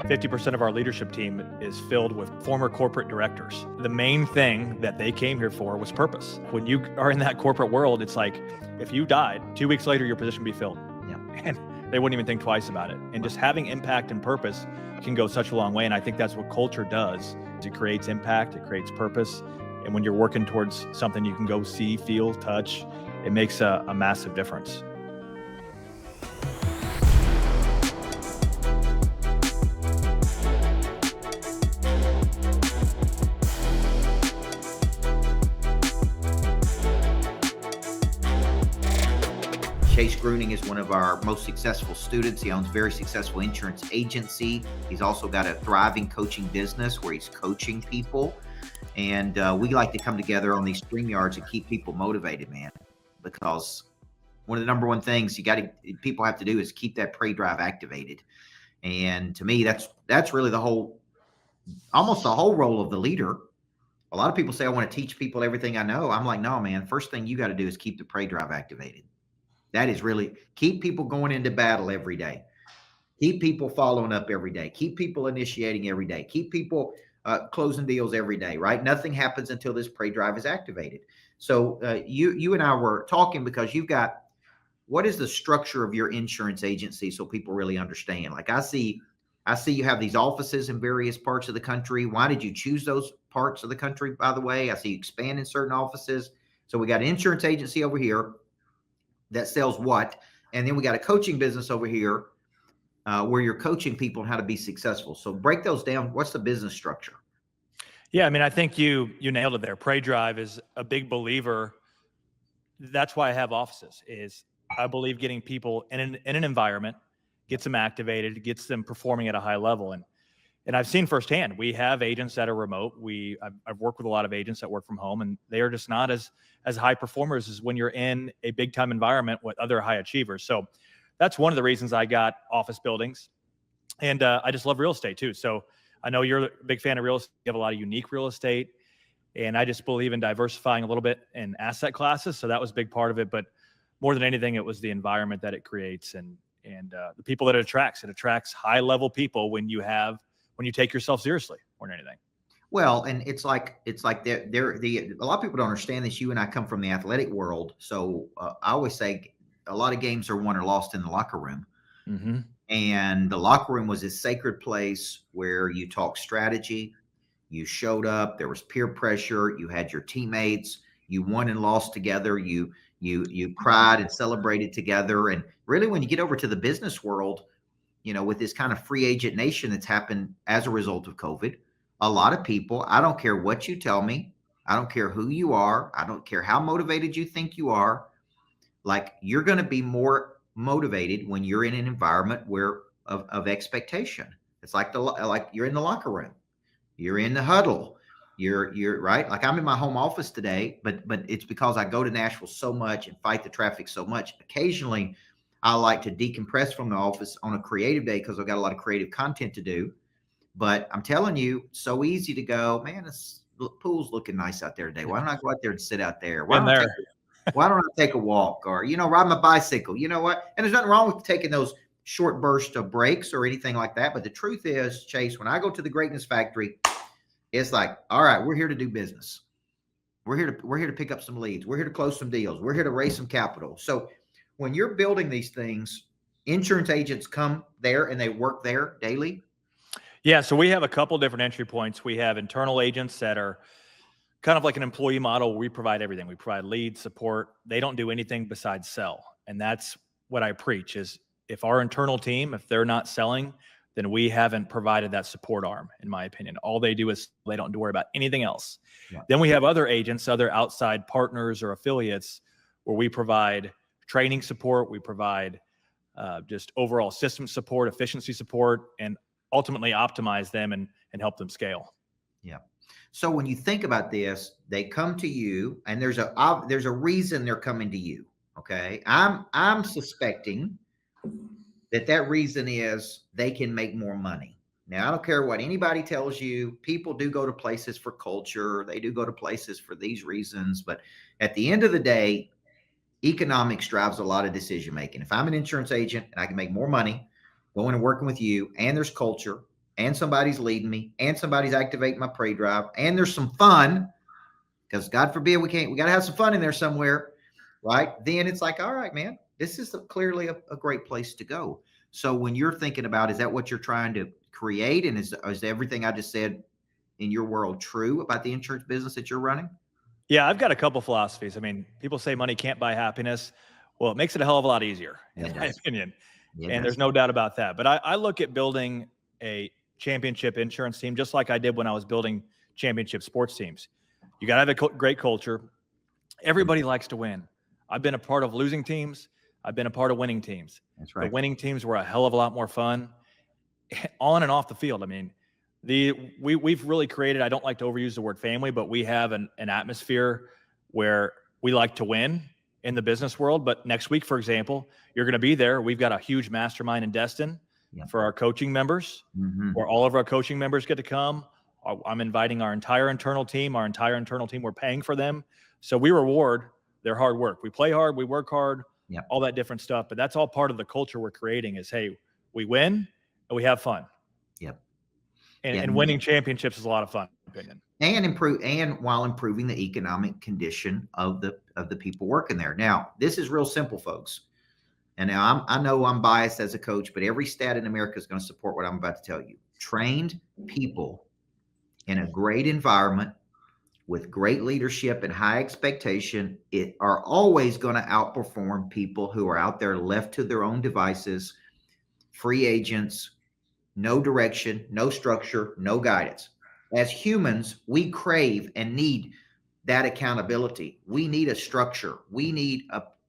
50% of our leadership team is filled with former corporate directors. The main thing that they came here for was purpose. When you are in that corporate world, it's like, if you died, 2 weeks later, your position would be filled. Yeah. And they wouldn't even think twice about it. And just having impact and purpose can go such a long way. And I think that's what culture does. It creates impact, it creates purpose. And when you're working towards something you can go see, feel, touch, it makes a massive difference. Chase Gruning is one of our most successful students. He owns a very successful insurance agency. He's also got a thriving coaching business where he's coaching people. And we like to come together on these StreamYards and keep people motivated, man, because one of the number one things people have to do is keep that prey drive activated. And to me, that's really almost the whole role of the leader. A lot of people say, I want to teach people everything I know. I'm like, no, man, first thing you got to do is keep the prey drive activated. That is really keep people going into battle every day. Keep people following up every day. Keep people initiating every day. Keep people closing deals every day, right? Nothing happens until this prey drive is activated. So you and I were talking because what is the structure of your insurance agency so people really understand? Like I see you have these offices in various parts of the country. Why did you choose those parts of the country, by the way? I see you expand in certain offices. So we got an insurance agency over here that sells what? And then we got a coaching business over here where you're coaching people on how to be successful. So break those down. What's the business structure? Yeah, I mean, I think you nailed it there. Prey drive is a big believer. That's why I have offices. Is I believe getting people in an environment, gets them activated, gets them performing at a high level. And I've seen firsthand, we have agents that are remote. I've worked with a lot of agents that work from home, and they are just not as high performers as when you're in a big time environment with other high achievers. So that's one of the reasons I got office buildings. And I just love real estate too. So I know you're a big fan of real estate. You have a lot of unique real estate. And I just believe in diversifying a little bit in asset classes. So that was a big part of it. But more than anything, it was the environment that it creates and the people that it attracts. It attracts high level people when you take yourself seriously more than anything. Well, and it's like a lot of people don't understand this. You and I come from the athletic world. So I always say a lot of games are won or lost in the locker room. Mm-hmm. And the locker room was this sacred place where you talked strategy, you showed up, there was peer pressure, you had your teammates, you won and lost together, you cried and celebrated together. And really, when you get over to the business world, with this kind of free agent nation that's happened as a result of COVID, a lot of people, I don't care what you tell me, I don't care who you are, I don't care how motivated you think you are, like you're going to be more motivated when you're in an environment of expectation. It's like you're in the locker room, you're in the huddle, you're right. Like I'm in my home office today, but it's because I go to Nashville so much and fight the traffic so much. Occasionally I like to decompress from the office on a creative day because I've got a lot of creative content to do. But I'm telling you, so easy to go, man, the pool's looking nice out there today. Why don't I go out there and sit out there? Why don't I take a walk or, ride my bicycle? You know what? And there's nothing wrong with taking those short bursts of breaks or anything like that. But the truth is, Chase, when I go to the Greatness Factory, it's like, all right, we're here to do business. We're here to pick up some leads. We're here to close some deals. We're here to raise some capital. So when you're building these things, insurance agents come there and they work there daily. Yeah. So we have a couple different entry points. We have internal agents that are kind of like an employee model. We provide everything. We provide leads, support. They don't do anything besides sell. And that's what I preach is if our internal team, if they're not selling, then we haven't provided that support arm, in my opinion. All they do is they don't worry about anything else. Yeah. Then we have other agents, other outside partners or affiliates where we provide training support. We provide just overall system support, efficiency support, and ultimately optimize them and help them scale. Yeah. So when you think about this, they come to you and there's a reason they're coming to you. Okay. I'm suspecting that reason is they can make more money. Now, I don't care what anybody tells you. People do go to places for culture. They do go to places for these reasons. But at the end of the day, economics drives a lot of decision making. If I'm an insurance agent and I can make more money going and working with you, and there's culture, and somebody's leading me and somebody's activating my prey drive and there's some fun, because God forbid we got to have some fun in there somewhere, right? Then it's like, all right, man, this is clearly a great place to go. So when you're thinking about, is that what you're trying to create? And is everything I just said in your world true about the insurance business that you're running? Yeah, I've got a couple philosophies. I mean, people say money can't buy happiness. Well, it makes it a hell of a lot easier, in my opinion. And there's no doubt about that. But I look at building a championship insurance team just like I did when I was building championship sports teams. You got to have a great culture. Everybody likes to win. I've been a part of losing teams. I've been a part of winning teams. That's right. The winning teams were a hell of a lot more fun on and off the field. I mean, we've really created, I don't like to overuse the word family, but we have an atmosphere where we like to win in the business world. But next week, for example, you're going to be there. We've got a huge mastermind in Destin for our coaching members, where all of our coaching members get to come. I'm inviting our entire internal team. We're paying for them. So we reward their hard work. We play hard, we work hard, all that different stuff. But that's all part of the culture we're creating is, hey, we win and we have fun. And winning championships is a lot of fun, in my opinion. And while improving the economic condition of the people working there. Now, this is real simple, folks. And now I know I'm biased as a coach, but every stat in America is going to support what I'm about to tell you. Trained people in a great environment with great leadership and high expectation are always going to outperform people who are out there left to their own devices, free agents, no direction, no structure, no guidance. As humans, we crave and need that accountability. We need a structure. We need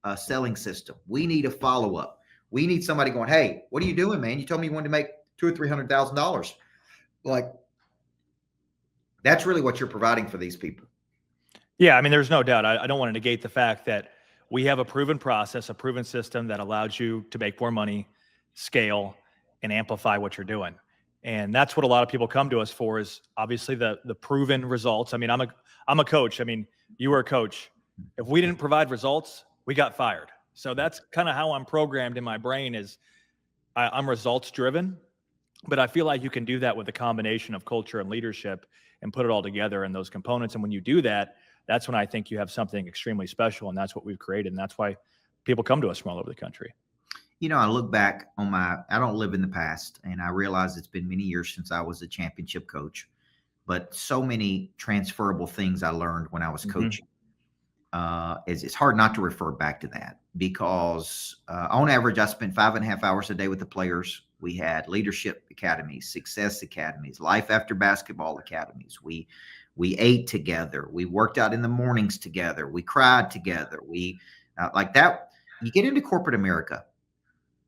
a selling system. We need a follow-up. We need somebody going, hey, what are you doing, man? You told me you wanted to make $200,000 or $300,000. Like, that's really what you're providing for these people. Yeah, I mean, there's no doubt. I don't want to negate the fact that we have a proven process, a proven system that allows you to make more money, scale, and amplify what you're doing. And that's what a lot of people come to us for, is obviously the proven results. I mean, I'm a coach. I mean, you were a coach. If we didn't provide results, we got fired. So that's kind of how I'm programmed in my brain, is I'm results driven, but I feel like you can do that with a combination of culture and leadership and put it all together in those components. And when you do that, that's when I think you have something extremely special. And that's what we've created. And that's why people come to us from all over the country. You know, I look back on I don't live in the past, and I realize it's been many years since I was a championship coach, but so many transferable things I learned when I was coaching. It's hard not to refer back to that, because on average, I spent 5.5 hours a day with the players. We had leadership academies, success academies, life after basketball academies. We ate together. We worked out in the mornings together. We cried together. We like that. You get into corporate America,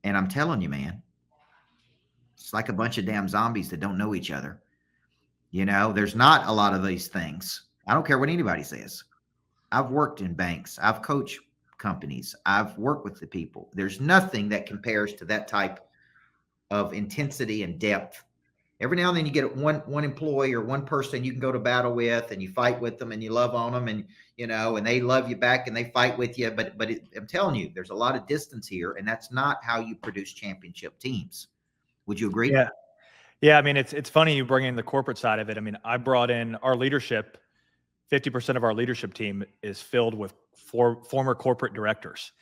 and I'm telling you, man, it's like a bunch of damn zombies that don't know each other. You know, there's not a lot of these things. I don't care what anybody says. I've worked in banks. I've coached companies. I've worked with the people. There's nothing that compares to that type of intensity and depth. Every now and then you get one employee or one person you can go to battle with, and you fight with them and you love on them, and you know, and they love you back and they fight with you. But I'm telling you, there's a lot of distance here, and that's not how you produce championship teams. Would you agree? Yeah. I mean, it's funny you bring in the corporate side of it. I mean, I brought in our leadership. 50% of our leadership team is filled with former corporate directors,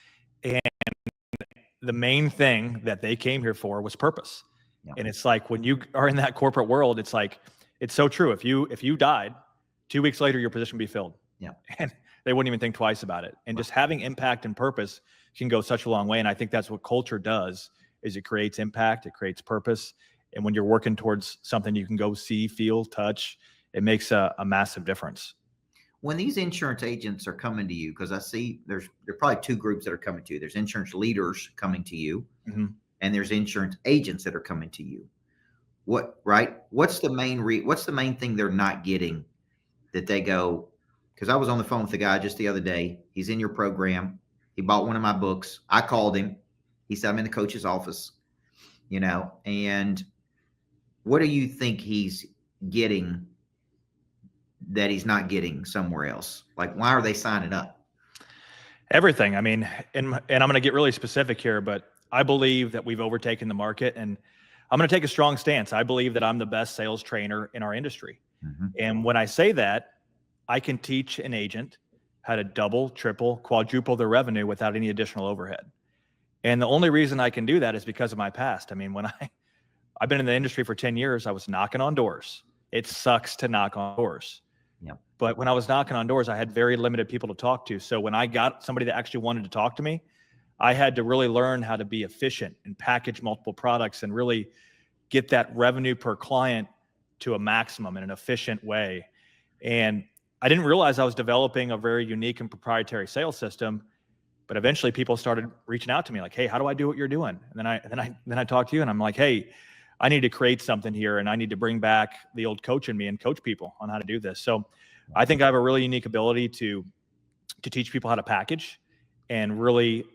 and the main thing that they came here for was purpose. And it's like, when you are in that corporate world, it's like, it's so true. If you died, 2 weeks later, your position would be filled. And they wouldn't even think twice about it. And just having impact and purpose can go such a long way. And I think that's what culture does, is it creates impact, it creates purpose. And when you're working towards something you can go see, feel, touch, it makes a massive difference. When these insurance agents are coming to you, because I see there are probably two groups that are coming to you. There's insurance leaders coming to you, and there's insurance agents that are coming to you. What's the main thing they're not getting that they go? Because I was on the phone with a guy just the other day. He's in your program. He bought one of my books. I called him. He said, I'm in the coach's office, you know, and what do you think he's getting that he's not getting somewhere else? Like, why are they signing up? Everything. I mean, and I'm going to get really specific here, but I believe that we've overtaken the market. And I'm going to take a strong stance. I believe that I'm the best sales trainer in our industry. Mm-hmm. And when I say that, I can teach an agent how to double, triple, quadruple their revenue without any additional overhead. And the only reason I can do that is because of my past. I mean, when I've been in the industry for 10 years, I was knocking on doors. It sucks to knock on doors. Yep. But when I was knocking on doors, I had very limited people to talk to. So when I got somebody that actually wanted to talk to me, I had to really learn how to be efficient and package multiple products and really get that revenue per client to a maximum in an efficient way. And I didn't realize I was developing a very unique and proprietary sales system, but eventually people started reaching out to me like, hey, how do I do what you're doing? And then I talked to you and I'm like, hey, I need to create something here and I need to bring back the old coach in me and coach people on how to do this. So I think I have a really unique ability to teach people how to package and really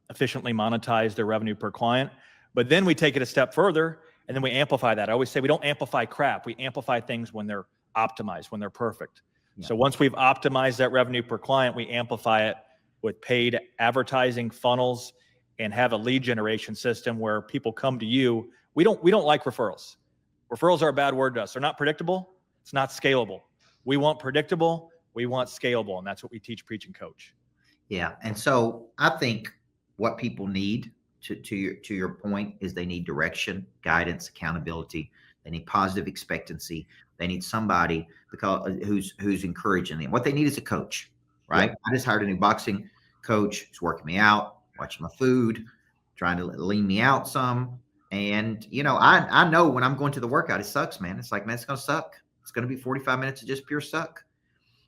efficiently monetize their revenue per client. But then we take it a step further and then we amplify that. I always say we don't amplify crap. We amplify things when they're optimized, when they're perfect. Yeah. So once we've optimized that revenue per client, we amplify it with paid advertising funnels and have a lead generation system where people come to you. We don't like referrals. Referrals are a bad word to us. They're not predictable. It's not scalable. We want predictable. We want scalable. And that's what we teach, preach, and coach. Yeah. And so I think what people need to your point is they need direction, guidance, accountability. They need positive expectancy. They need somebody who's encouraging them. What they need is a coach, right? Yep. I just hired a new boxing coach who's working me out, watching my food, trying to lean me out some. And, I know when I'm going to the workout, it sucks, man. It's like, man, it's going to suck. It's going to be 45 minutes of just pure suck,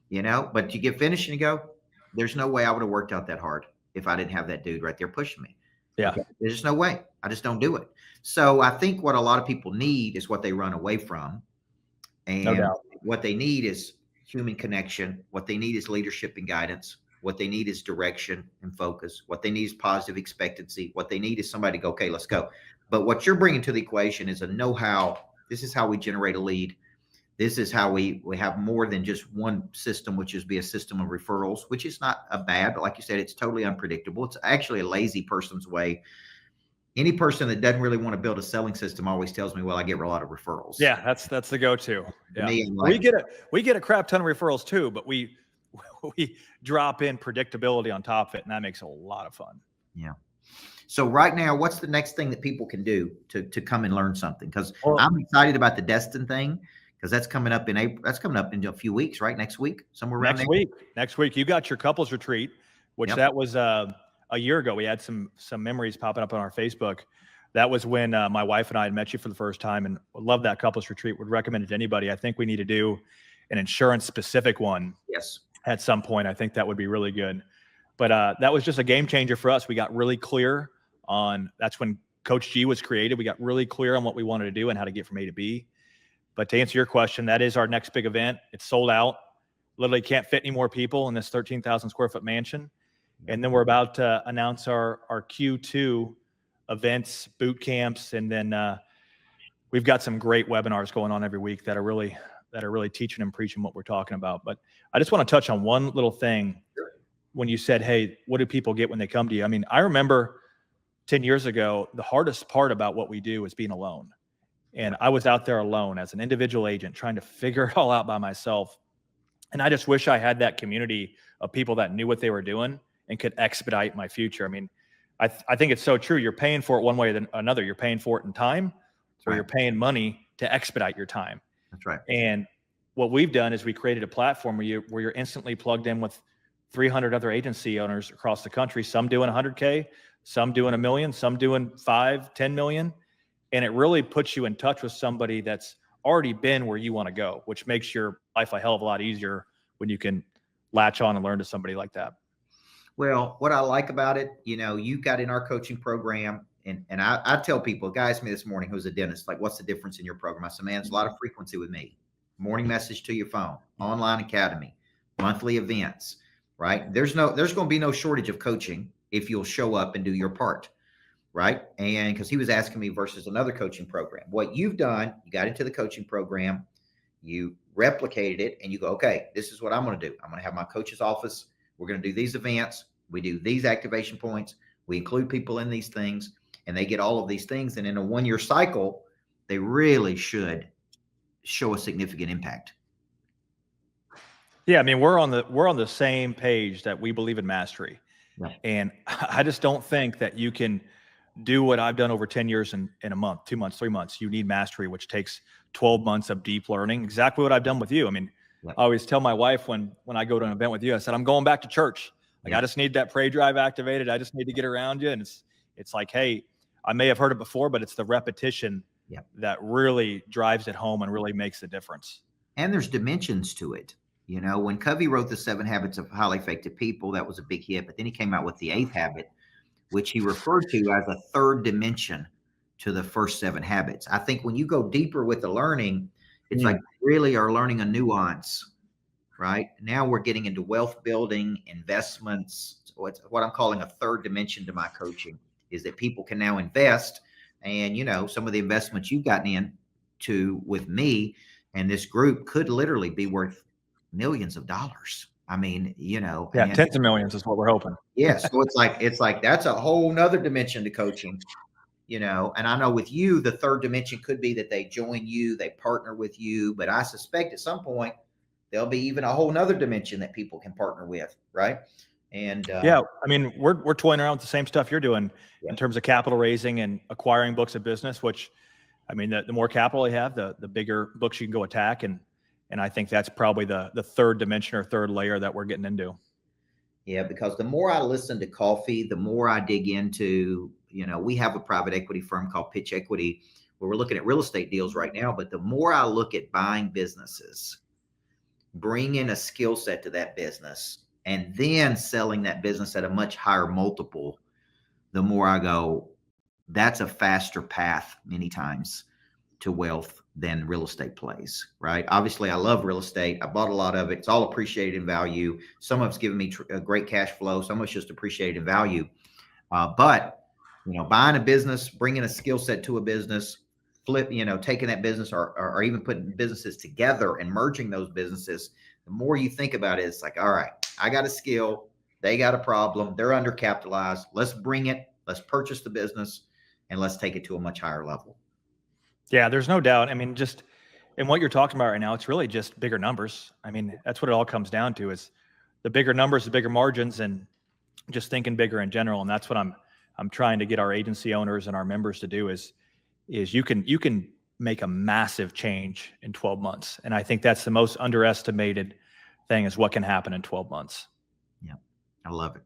but you get finished and you go, there's no way I would have worked out that hard if I didn't have that dude right there pushing me. Yeah. Okay? There's just no way. I just don't do it. So I think what a lot of people need is what they run away from. And no doubt. What they need is human connection. What they need is leadership and guidance. What they need is direction and focus. What they need is positive expectancy. What they need is somebody to go, okay, let's go. But what you're bringing to the equation is a know-how. This is how we generate a lead. This is how we have more than just one system, which is be a system of referrals, which is not a bad, but like you said, it's totally unpredictable. It's actually a lazy person's way. Any person that doesn't really want to build a selling system always tells me, well, I get a lot of referrals. Yeah, that's the go-to. Yeah. Me, like, we get a crap ton of referrals too, but we drop in predictability on top of it, and that makes it a lot of fun. Yeah. So right now, what's the next thing that people can do to come and learn something? Because I'm excited about the Destin thing. Because that's coming up in April. That's coming up in a few weeks, right? Next week, somewhere around Next week, you got your couples retreat, which that was a year ago. We had some memories popping up on our Facebook. That was when my wife and I had met you for the first time, and love that couples retreat. Would recommend it to anybody. I think we need to do an insurance specific one. Yes. At some point, I think that would be really good. But that was just a game changer for us. We got really clear on. That's when Coach G was created. We got really clear on what we wanted to do and how to get from A to B. But to answer your question, that is our next big event. It's sold out. Literally can't fit any more people in this 13,000 square foot mansion. And then we're about to announce our Q2 events, boot camps, and then we've got some great webinars going on every week that are really teaching and preaching what we're talking about. But I just want to touch on one little thing. When you said, hey, what do people get when they come to you? I mean, I remember 10 years ago, the hardest part about what we do is being alone. And I was out there alone as an individual agent trying to figure it all out by myself. And I just wish I had that community of people that knew what they were doing and could expedite my future. I mean, I think it's so true. You're paying for it one way or another. You're paying for it in time, or you're paying money to expedite your time. That's right. And what we've done is we created a platform where you're instantly plugged in with 300 other agency owners across the country, some doing 100K, some doing $1 million, some doing 5, 10 million. And it really puts you in touch with somebody that's already been where you want to go, which makes your life a hell of a lot easier when you can latch on and learn to somebody like that. Well, what I like about it, you got in our coaching program, and I tell people, guys, asked me this morning who's a dentist, like, what's the difference in your program? I said, man, it's a lot of frequency with me. Morning message to your phone, online academy, monthly events, right? There's going to be no shortage of coaching if you'll show up and do your part. Right. And because he was asking me versus another coaching program, what you've done, you got into the coaching program, you replicated it, and you go, okay, this is what I'm going to do. I'm going to have my coach's office. We're going to do these events. We do these activation points. We include people in these things. and they get all of these things. And in a 1 year cycle, they really should show a significant impact. Yeah, I mean, we're on the same page that we believe in mastery. Yeah. And I just don't think that you can do what I've done over 10 years in a month, 2 months, 3 months. You need mastery, which takes 12 months of deep learning. Exactly what I've done with you. I mean, Yeah. I always tell my wife when I go to an event with you, I said, I'm going back to church. Like, I just need that prey drive activated. I just need to get around you. And it's like, hey, I may have heard it before, but it's the repetition that really drives it home and really makes the difference. And there's dimensions to it. You know, when Covey wrote the 7 Habits of Highly Effective People, that was a big hit. But then he came out with the 8th habit, which he referred to as a third dimension to the first 7 habits. I think when you go deeper with the learning, it's like really are learning a nuance, right? Now we're getting into wealth building, investments. What I'm calling a third dimension to my coaching is that people can now invest. And, you know, some of the investments you've gotten into with me and this group could literally be worth millions of dollars. I mean, you know, yeah, tens of millions is what we're hoping. Yeah. So it's like that's a whole nother dimension to coaching, you know. And I know with you, the third dimension could be that they join you, they partner with you, but I suspect at some point there'll be even a whole nother dimension that people can partner with, right? And yeah, I mean, we're toying around with the same stuff you're doing in terms of capital raising and acquiring books of business, which, I mean, the more capital you have, the bigger books you can go attack. And I think that's probably the third dimension or third layer that we're getting into. Yeah, because the more I listen to coffee, the more I dig into, you know, we have a private equity firm called Pitch Equity where we're looking at real estate deals right now. But the more I look at buying businesses, bringing a skill set to that business, and then selling that business at a much higher multiple, the more I go, that's a faster path many times to wealth than real estate plays, right? Obviously, I love real estate. I bought a lot of it. It's all appreciated in value. Some of it's given me a great cash flow. Some of it's just appreciated in value. But, you know, buying a business, bringing a skill set to a business, taking that business or even putting businesses together and merging those businesses, the more you think about it, it's like, all right, I got a skill. They got a problem. They're undercapitalized. Let's bring it. Let's purchase the business and let's take it to a much higher level. Yeah, there's no doubt. I mean, just in what you're talking about right now, it's really just bigger numbers. I mean, that's what it all comes down to is the bigger numbers, the bigger margins, and just thinking bigger in general. And that's what I'm trying to get our agency owners and our members to do is you can make a massive change in 12 months. And I think that's the most underestimated thing is what can happen in 12 months. Yeah, I love it.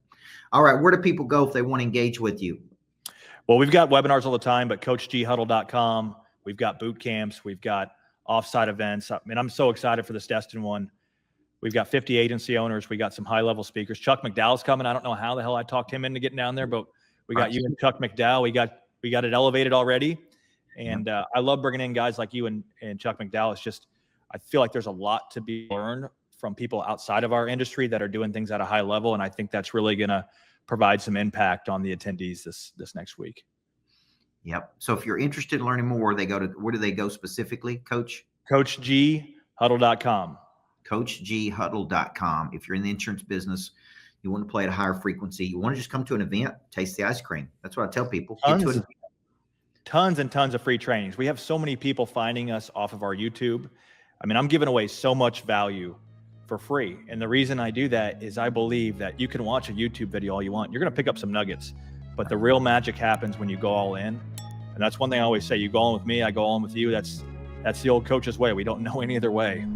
All right. Where do people go if they want to engage with you? Well, we've got webinars all the time, but coachghuddle.com. We've got boot camps. We've got offsite events. I mean, I'm so excited for this Destin one. We've got 50 agency owners. We got some high-level speakers. Chuck McDowell's coming. I don't know how the hell I talked him into getting down there, but we got you and Chuck McDowell. We got it elevated already. And I love bringing in guys like you and Chuck McDowell. It's just, I feel like there's a lot to be learned from people outside of our industry that are doing things at a high level. And I think that's really going to provide some impact on the attendees this next week. Yep. So if you're interested in learning more, where do they go specifically, Coach? CoachGhuddle.com. CoachGhuddle.com. If you're in the insurance business, you want to play at a higher frequency, you want to just come to an event, taste the ice cream. That's what I tell people. Tons and tons of free trainings. We have so many people finding us off of our YouTube. I mean, I'm giving away so much value for free. And the reason I do that is I believe that you can watch a YouTube video all you want. You're going to pick up some nuggets, but the real magic happens when you go all in. And that's one thing I always say, you go on with me, I go on with you. That's the old coach's way. We don't know any other way.